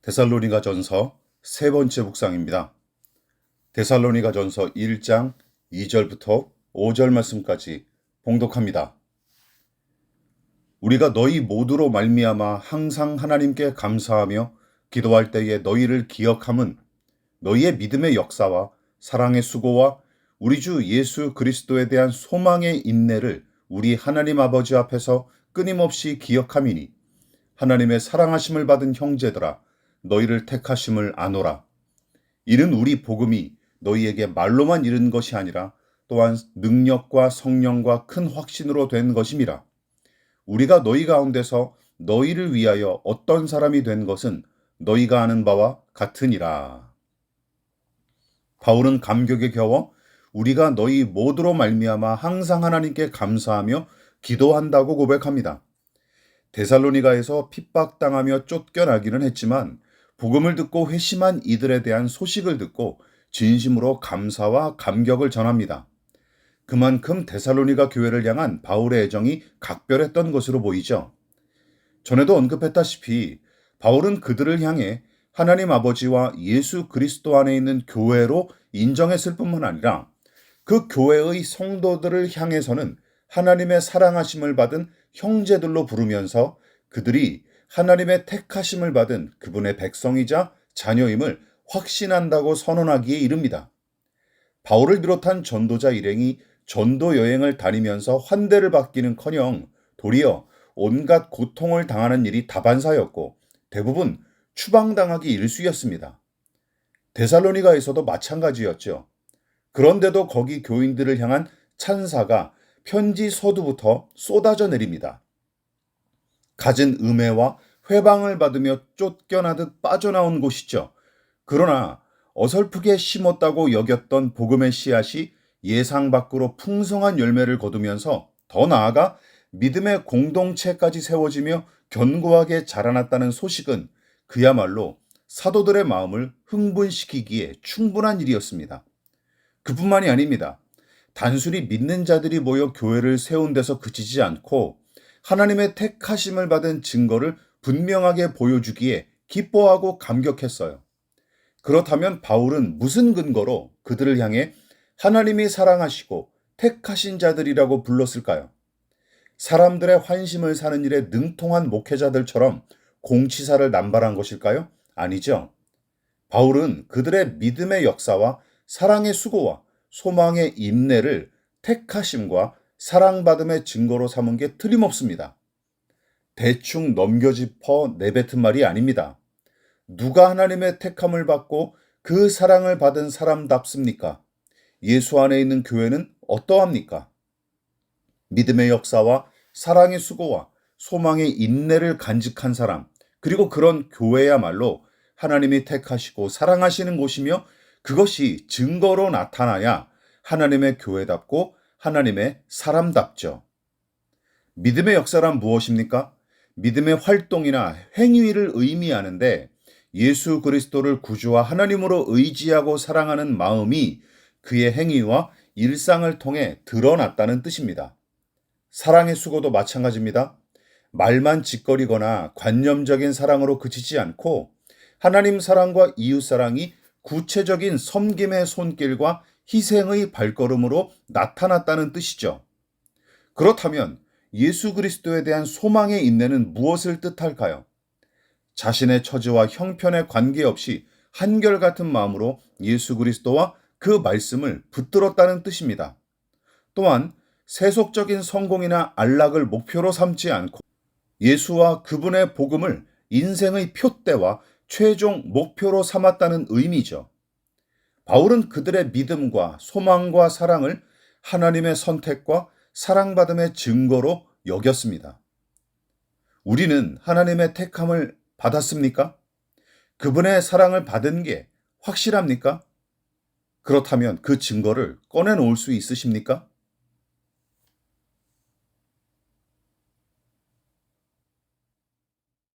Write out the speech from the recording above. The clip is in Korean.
데살로니가전서 세 번째 묵상입니다. 데살로니가전서 1장 2절부터 5절 말씀까지 봉독합니다. 우리가 너희 모두로 말미암아 항상 하나님께 감사하며 기도할 때에 너희를 기억함은 너희의 믿음의 역사와 사랑의 수고와 우리 주 예수 그리스도에 대한 소망의 인내를 우리 하나님 아버지 앞에서 끊임없이 기억함이니 하나님의 사랑하심을 받은 형제들아 너희를 택하심을 아노라. 이는 우리 복음이 너희에게 말로만 이른 것이 아니라 또한 능력과 성령과 큰 확신으로 된 것임이라. 우리가 너희 가운데서 너희를 위하여 어떤 사람이 된 것은 너희가 아는 바와 같으니라. 바울은 감격에 겨워 우리가 너희 모두로 말미암아 항상 하나님께 감사하며 기도한다고 고백합니다. 데살로니가에서 핍박당하며 쫓겨나기는 했지만 복음을 듣고 회심한 이들에 대한 소식을 듣고 진심으로 감사와 감격을 전합니다. 그만큼 데살로니가 교회를 향한 바울의 애정이 각별했던 것으로 보이죠. 전에도 언급했다시피 바울은 그들을 향해 하나님 아버지와 예수 그리스도 안에 있는 교회로 인정했을 뿐만 아니라 그 교회의 성도들을 향해서는 하나님의 사랑하심을 받은 형제들로 부르면서 그들이 하나님의 택하심을 받은 그분의 백성이자 자녀임을 확신한다고 선언하기에 이릅니다. 바울을 비롯한 전도자 일행이 전도 여행을 다니면서 환대를 받기는커녕 도리어 온갖 고통을 당하는 일이 다반사였고 대부분 추방당하기 일쑤였습니다. 데살로니가에서도 마찬가지였죠. 그런데도 거기 교인들을 향한 찬사가 편지 서두부터 쏟아져 내립니다. 갖은 음해와 회방을 받으며 쫓겨나듯 빠져나온 곳이죠. 그러나 어설프게 심었다고 여겼던 복음의 씨앗이 예상 밖으로 풍성한 열매를 거두면서 더 나아가 믿음의 공동체까지 세워지며 견고하게 자라났다는 소식은 그야말로 사도들의 마음을 흥분시키기에 충분한 일이었습니다. 그뿐만이 아닙니다. 단순히 믿는 자들이 모여 교회를 세운 데서 그치지 않고 하나님의 택하심을 받은 증거를 분명하게 보여주기에 기뻐하고 감격했어요. 그렇다면 바울은 무슨 근거로 그들을 향해 하나님이 사랑하시고 택하신 자들이라고 불렀을까요? 사람들의 환심을 사는 일에 능통한 목회자들처럼 공치사를 남발한 것일까요? 아니죠. 바울은 그들의 믿음의 역사와 사랑의 수고와 소망의 인내를 택하심과 사랑받음의 증거로 삼은 게 틀림없습니다. 대충 넘겨짚어 내뱉은 말이 아닙니다. 누가 하나님의 택함을 받고 그 사랑을 받은 사람답습니까? 예수 안에 있는 교회는 어떠합니까? 믿음의 역사와 사랑의 수고와 소망의 인내를 간직한 사람, 그리고 그런 교회야말로 하나님이 택하시고 사랑하시는 곳이며 그것이 증거로 나타나야 하나님의 교회답고 하나님의 사람답죠. 믿음의 역사란 무엇입니까? 믿음의 활동이나 행위를 의미하는데 예수 그리스도를 구주와 하나님으로 의지하고 사랑하는 마음이 그의 행위와 일상을 통해 드러났다는 뜻입니다. 사랑의 수고도 마찬가지입니다. 말만 짓거리거나 관념적인 사랑으로 그치지 않고 하나님 사랑과 이웃 사랑이 구체적인 섬김의 손길과 희생의 발걸음으로 나타났다는 뜻이죠. 그렇다면 예수 그리스도에 대한 소망의 인내는 무엇을 뜻할까요? 자신의 처지와 형편에 관계없이 한결같은 마음으로 예수 그리스도와 그 말씀을 붙들었다는 뜻입니다. 또한 세속적인 성공이나 안락을 목표로 삼지 않고 예수와 그분의 복음을 인생의 표대와 최종 목표로 삼았다는 의미죠. 바울은 그들의 믿음과 소망과 사랑을 하나님의 선택과 사랑받음의 증거로 여겼습니다. 우리는 하나님의 택함을 받았습니까? 그분의 사랑을 받은 게 확실합니까? 그렇다면 그 증거를 꺼내놓을 수 있으십니까?